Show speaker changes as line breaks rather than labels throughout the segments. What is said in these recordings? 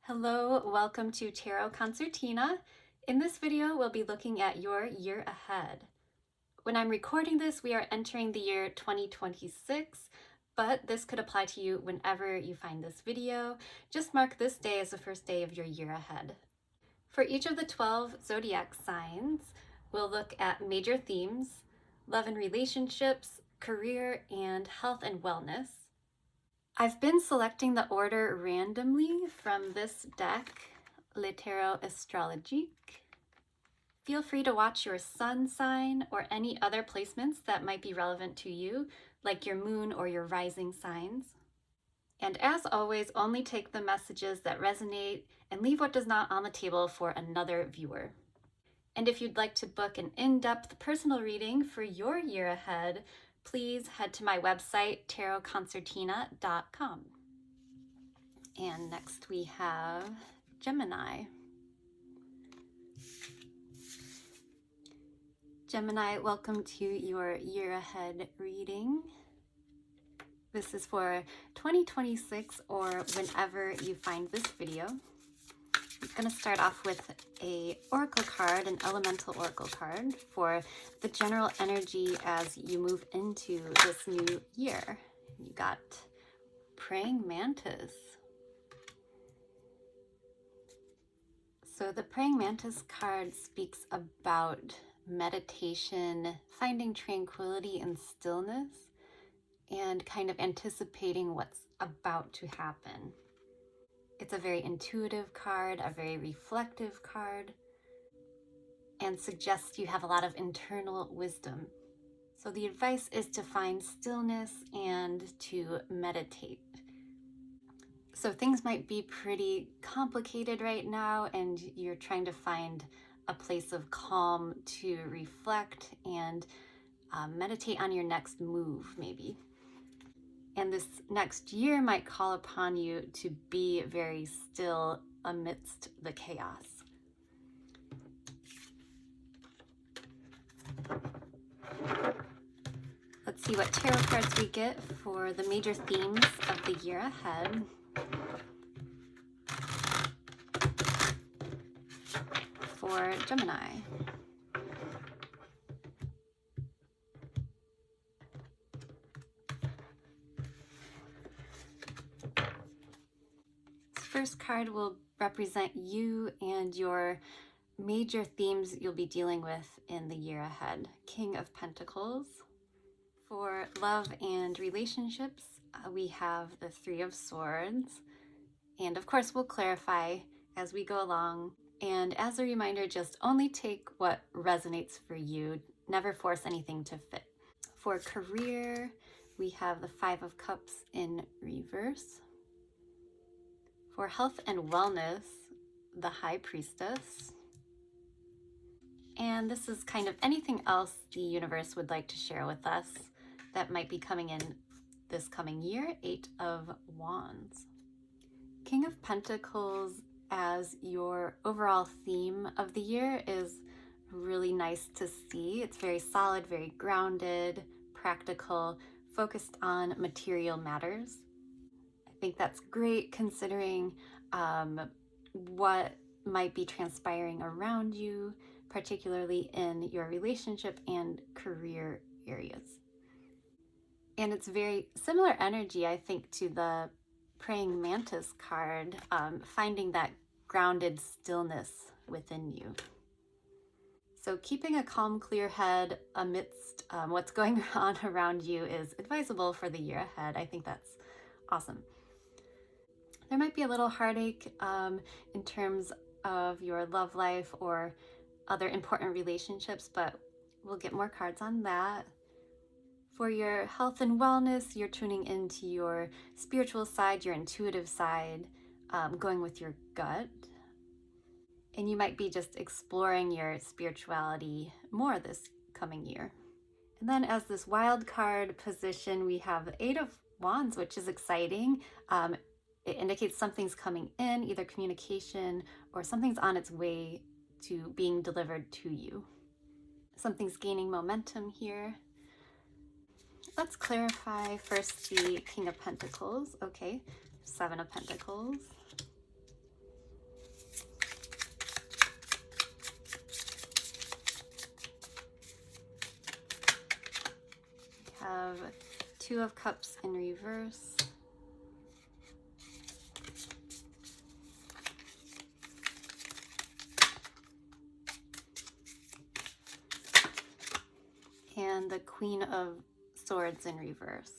Hello, welcome to Tarot Concertina. In this video, we'll be looking at your year ahead. When I'm recording this, we are entering the year 2026, but this could apply to you whenever you find this video. Just mark this day as the first day of your year ahead. For each of the 12 zodiac signs, we'll look at major themes, love and relationships, career, and health and wellness. I've been selecting the order randomly from this deck, Tarot Astrologique. Feel free to watch your sun sign or any other placements that might be relevant to you, like your moon or your rising signs. And as always, only take the messages that resonate and leave what does not on the table for another viewer. And if you'd like to book an in-depth personal reading for your year ahead, please head to my website, tarotconcertina.com. And next we have Gemini. Gemini, welcome to your year ahead reading. This is for 2026 or whenever you find this video. I'm going to start off with an oracle card, an elemental oracle card for the general energy as you move into this new year. You got Praying Mantis. So the Praying Mantis card speaks about meditation, finding tranquility and stillness, and kind of anticipating what's about to happen. It's a very intuitive card, a very reflective card, and suggests you have a lot of internal wisdom. So the advice is to find stillness and to meditate. So things might be pretty complicated right now, and you're trying to find a place of calm to reflect and meditate on your next move, maybe. And this next year might call upon you to be very still amidst the chaos. Let's see what tarot cards we get for the major themes of the year ahead. For Gemini. First card will represent you and your major themes you'll be dealing with in the year ahead. King of Pentacles. For love and relationships, we have the Three of Swords. And of course, we'll clarify as we go along. And as a reminder, just only take what resonates for you. Never force anything to fit. For career, we have the Five of Cups in reverse. For health and wellness, the High Priestess. And this is kind of anything else the universe would like to share with us that might be coming in this coming year, Eight of Wands. King of Pentacles as your overall theme of the year is really nice to see. It's very solid, very grounded, practical, focused on material matters. I think that's great considering what might be transpiring around you, particularly in your relationship and career areas. And it's very similar energy, I think, to the Praying Mantis card, finding that grounded stillness within you. So keeping a calm, clear head amidst what's going on around you is advisable for the year ahead. I think that's awesome. There might be a little heartache in terms of your love life or other important relationships, but we'll get more cards on that. For your health and wellness, you're tuning into your spiritual side, your intuitive side, going with your gut. And you might be just exploring your spirituality more this coming year. And then as this wild card position, we have the Eight of Wands, which is exciting. It indicates something's coming in, either communication or something's on its way to being delivered to you. Something's gaining momentum here. Let's clarify first the King of Pentacles. Okay, Seven of Pentacles. Two of Cups in reverse. And the Queen of Swords in reverse.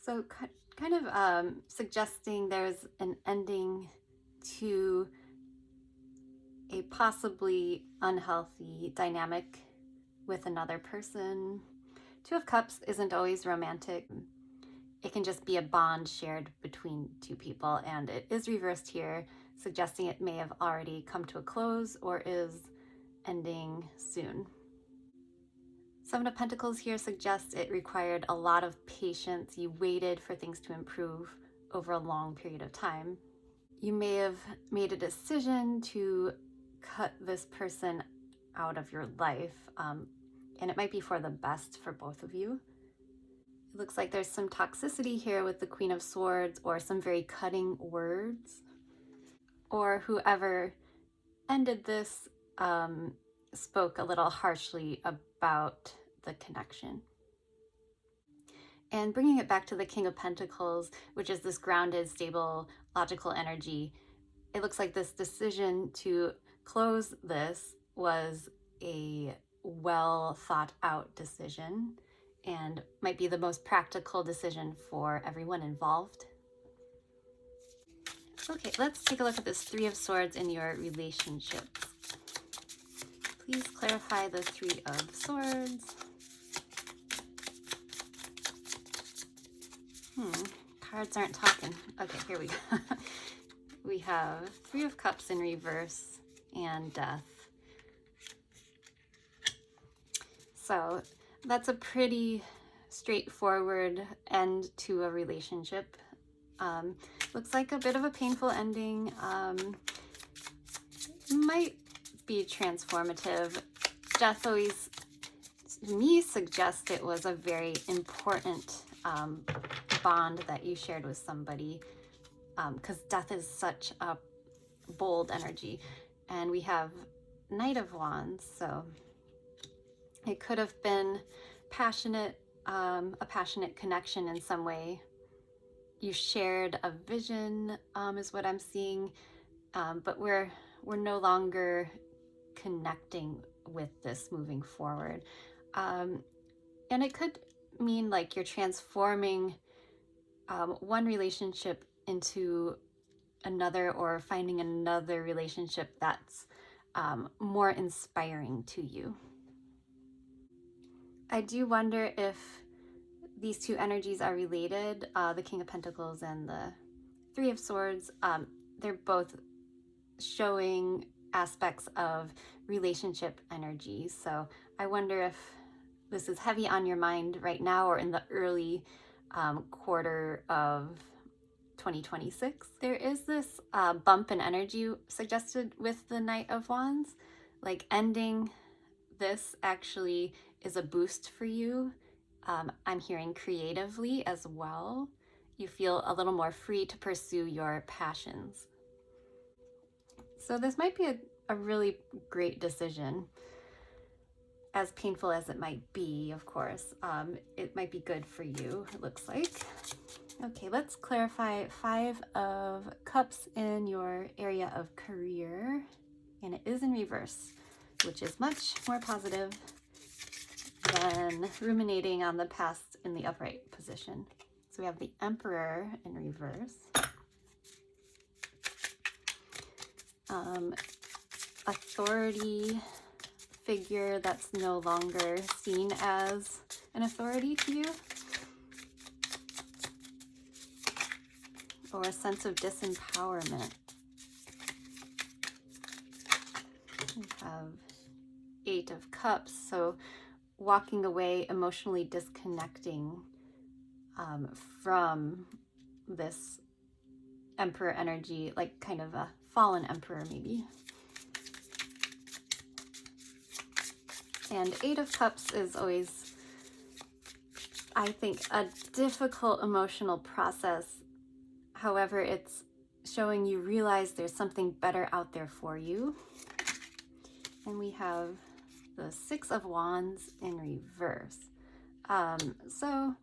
So kind of suggesting there's an ending to a possibly unhealthy dynamic with another person. Two of Cups isn't always romantic. It can just be a bond shared between two people, and it is reversed here, suggesting it may have already come to a close or is ending soon. Seven of Pentacles here suggests it required a lot of patience. You waited for things to improve over a long period of time. You may have made a decision to cut this person out of your life, and it might be for the best for both of you. It looks like there's some toxicity here with the Queen of Swords, or some very cutting words, or whoever ended this spoke a little harshly about the connection. And bringing it back to the King of Pentacles, which is this grounded, stable, logical energy, it looks like this decision to close this was a well thought out decision and might be the most practical decision for everyone involved. Okay, let's take a look at this Three of Swords in your relationships. Please clarify the Three of Swords. Cards aren't talking. Okay, here we go. We have Three of Cups in reverse and Death. So that's a pretty straightforward end to a relationship. Looks like a bit of a painful ending. Might be transformative. Death always, to me, suggests it was a very important bond that you shared with somebody, because death is such a bold energy. And we have Knight of Wands, so it could have been passionate, a passionate connection in some way. You shared a vision, is what I'm seeing, but we're no longer connecting with this moving forward. And it could mean like you're transforming one relationship into another, or finding another relationship that's more inspiring to you. I do wonder if these two energies are related, the King of Pentacles and the Three of Swords. They're both showing aspects of relationship energies. So I wonder if this is heavy on your mind right now, or in the early quarter of 2026. There is this bump in energy suggested with the Knight of Wands. Like, ending this actually is a boost for you. I'm hearing creatively as well. You feel a little more free to pursue your passions. So this might be a really great decision. As painful as it might be, of course, it might be good for you, it looks like. Okay, let's clarify Five of Cups in your area of career. And it is in reverse, which is much more positive than ruminating on the past in the upright position. So we have the Emperor in reverse. Authority figure that's no longer seen as an authority to you, or a sense of disempowerment. We have Eight of Cups, so walking away, emotionally disconnecting from this Emperor energy, like kind of a fallen emperor maybe. And Eight of Cups is always, I think, a difficult emotional process. However, it's showing you realize there's something better out there for you. And we have the Six of Wands in reverse. So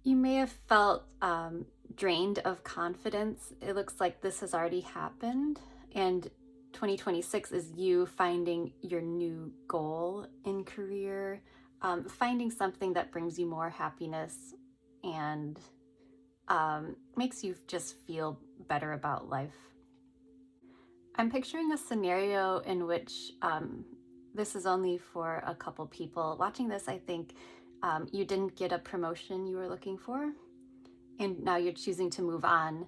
you may have felt drained of confidence. It looks like this has already happened, and 2026 is you finding your new goal in career, finding something that brings you more happiness and makes you just feel better about life. I'm picturing a scenario in which this is only for a couple people. Watching this, I think you didn't get a promotion you were looking for, and now you're choosing to move on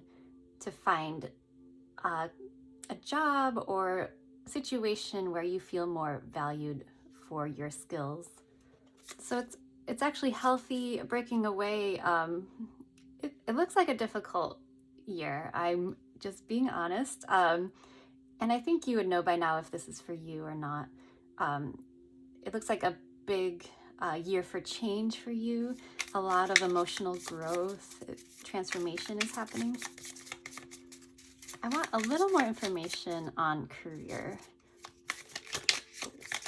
to find a job or situation where you feel more valued for your skills. So it's actually healthy. Breaking away, it looks like a difficult year. I'm just being honest. And I think you would know by now if this is for you or not. It looks like a big year for change for you. A lot of emotional growth, transformation is happening. I want a little more information on career.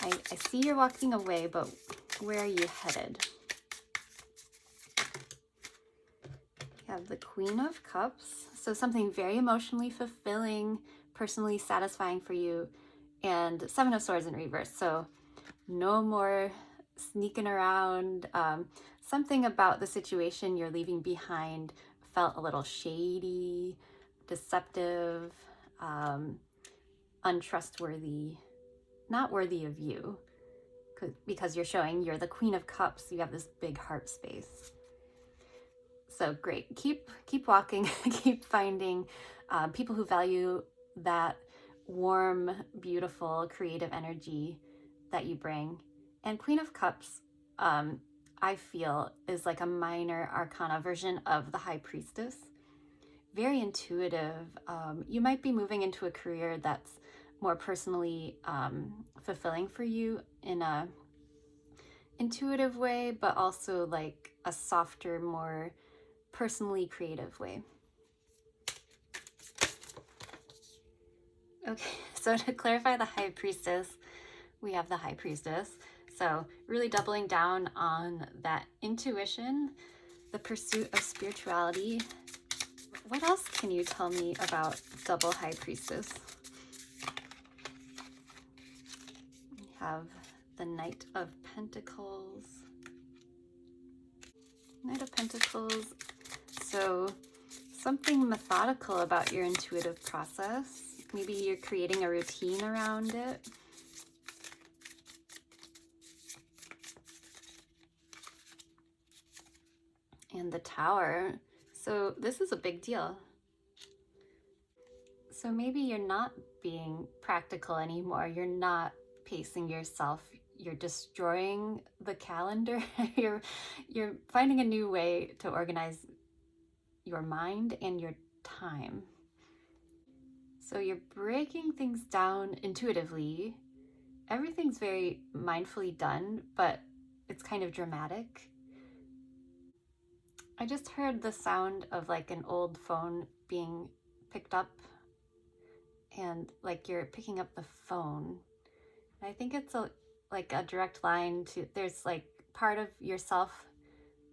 I see you're walking away, but where are you headed? You have the Queen of Cups, so something very emotionally fulfilling, personally satisfying for you, and Seven of Swords in reverse. So no more sneaking around. Something about the situation you're leaving behind felt a little shady, deceptive, untrustworthy, not worthy of you, because you're showing you're the Queen of Cups. You have this big heart space. So great. Keep walking, keep finding people who value that warm, beautiful, creative energy that you bring. And Queen of Cups, I feel, is like a minor arcana version of the High Priestess. Very intuitive. You might be moving into a career that's more personally fulfilling for you in a intuitive way, but also like a softer, more personally creative way. Okay, so to clarify the High Priestess, we have the High Priestess. So really doubling down on that intuition, the pursuit of spirituality. What else can you tell me about double High Priestess? We have the Knight of Pentacles. Knight of Pentacles. So something methodical about your intuitive process. Maybe you're creating a routine around it. And the Tower. So this is a big deal. So maybe you're not being practical anymore. You're not pacing yourself. You're destroying the calendar. You're finding a new way to organize your mind and your time. So you're breaking things down intuitively. Everything's very mindfully done, but it's kind of dramatic. I just heard the sound of like an old phone being picked up, and like you're picking up the phone. And I think it's like a direct line to, there's like part of yourself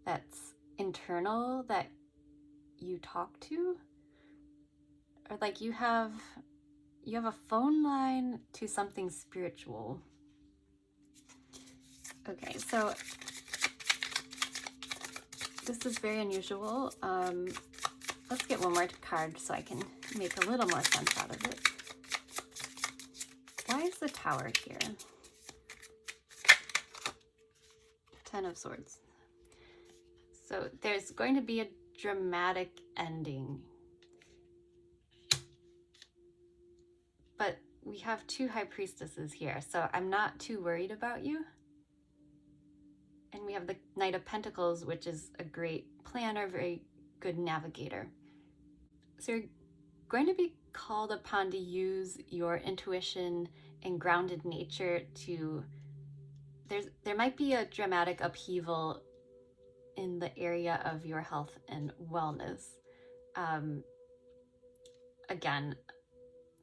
that's internal that you talk to, or like you have a phone line to something spiritual. Okay, so this is very unusual. Let's get one more card so I can make a little more sense out of it. Why is the Tower here? Ten of Swords. So there's going to be a dramatic ending. But we have two High Priestesses here, so I'm not too worried about you. And we have the Knight of Pentacles, which is a great planner, very good navigator. So you're going to be called upon to use your intuition and grounded nature to, there might be a dramatic upheaval in the area of your health and wellness. Again,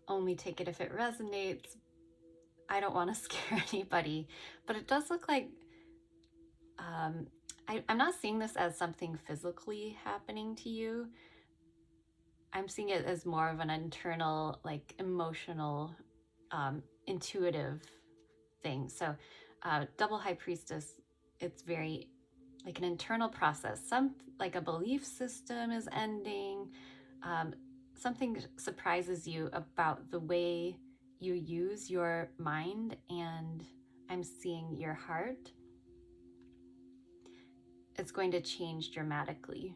only take it if it resonates. I don't want to scare anybody, but it does look like I'm not seeing this as something physically happening to you. I'm seeing it as more of an internal, like emotional, intuitive thing. So double high priestess, it's very like an internal process. Some like a belief system is ending. Something surprises you about the way you use your mind, and I'm seeing your heart. It's going to change dramatically.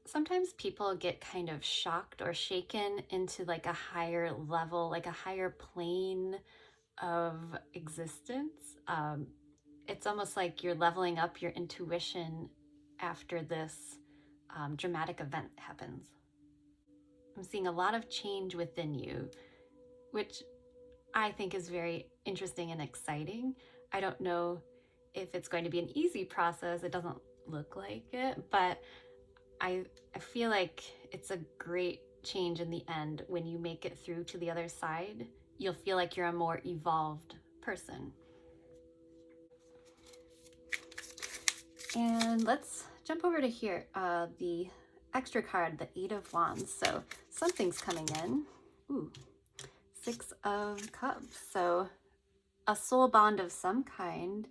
Sometimes people get kind of shocked or shaken into like a higher level, like a higher plane of existence. It's almost like you're leveling up your intuition after this dramatic event happens. I'm seeing a lot of change within you, which I think is very interesting and exciting. I don't know if it's going to be an easy process. It doesn't look like it, but I feel like it's a great change in the end. When you make it through to the other side, you'll feel like you're a more evolved person. And let's jump over to here, the extra card, the Eight of Wands. So something's coming in. Ooh, Six of Cups. So a soul bond of some kind.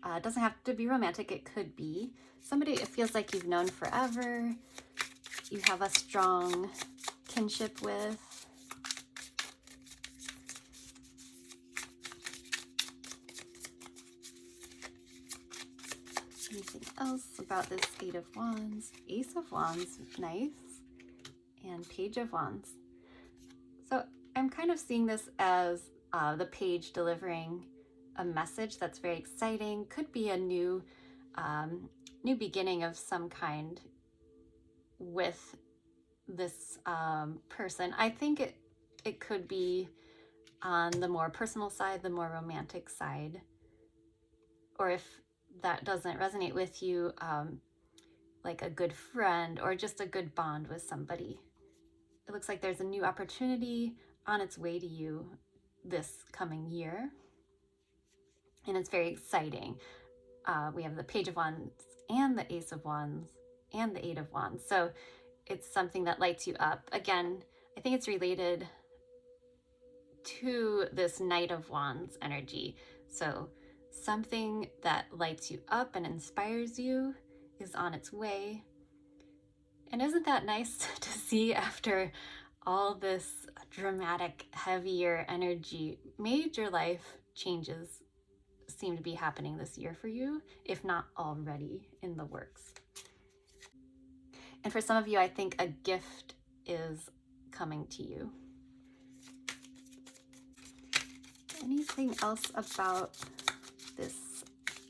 It doesn't have to be romantic, it could be. Somebody it feels like you've known forever, you have a strong kinship with. Anything else about this Eight of Wands? Ace of Wands, nice. And Page of Wands. So I'm kind of seeing this as the page delivering a message that's very exciting. Could be a new beginning of some kind with this person. I think it could be on the more personal side, the more romantic side. Or if that doesn't resonate with you, like a good friend or just a good bond with somebody. It looks like there's a new opportunity on its way to you this coming year. And it's very exciting. We have the Page of Wands and the Ace of Wands and the Eight of Wands. So it's something that lights you up. Again, I think it's related to this Knight of Wands energy. So something that lights you up and inspires you is on its way. And isn't that nice to see after all this dramatic, heavier energy? Major life changes seem to be happening this year for you, if not already in the works. And for some of you, I think a gift is coming to you. Anything else about this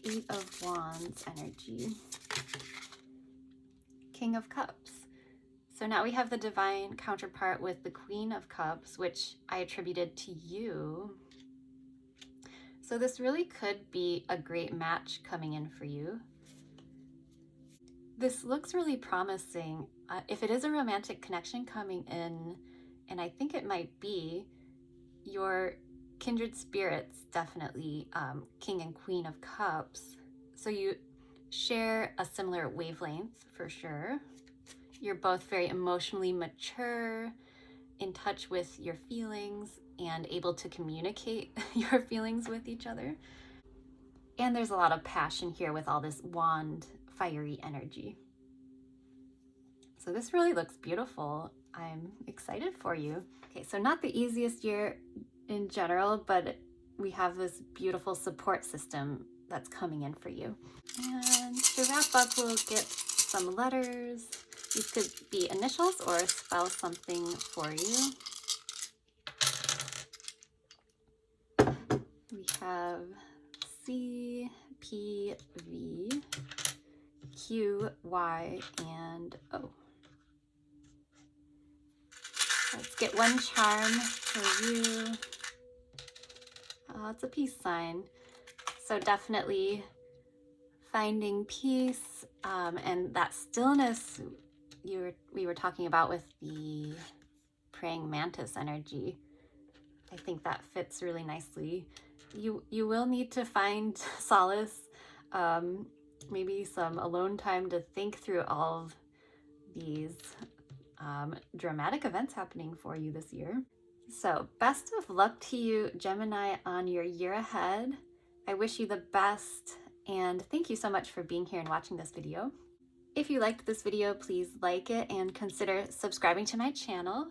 Eight of Wands energy? King of Cups. So now we have the divine counterpart with the Queen of Cups, which I attributed to you. So this really could be a great match coming in for you. This looks really promising. If it is a romantic connection coming in, and I think it might be, your kindred spirits, definitely King and Queen of Cups. So you share a similar wavelength for sure. You're both very emotionally mature, in touch with your feelings, and able to communicate your feelings with each other. And there's a lot of passion here with all this wand, fiery energy. So this really looks beautiful. I'm excited for you. Okay, so not the easiest year in general, but we have this beautiful support system that's coming in for you. And to wrap up, we'll get some letters. These could be initials or spell something for you. We have C, P, V, Q, Y, and O. Let's get one charm for you. It's a peace sign. So definitely finding peace and that stillness we were talking about with the praying mantis energy. I think that fits really nicely. You will need to find solace, maybe some alone time to think through all of these dramatic events happening for you this year. So best of luck to you, Gemini, on your year ahead. I wish you the best, and thank you so much for being here and watching this video. If you liked this video, please like it and consider subscribing to my channel.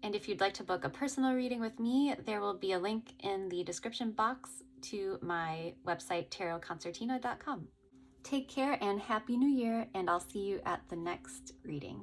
And if you'd like to book a personal reading with me, there will be a link in the description box to my website, tarotconcertina.com. Take care and Happy New Year, and I'll see you at the next reading.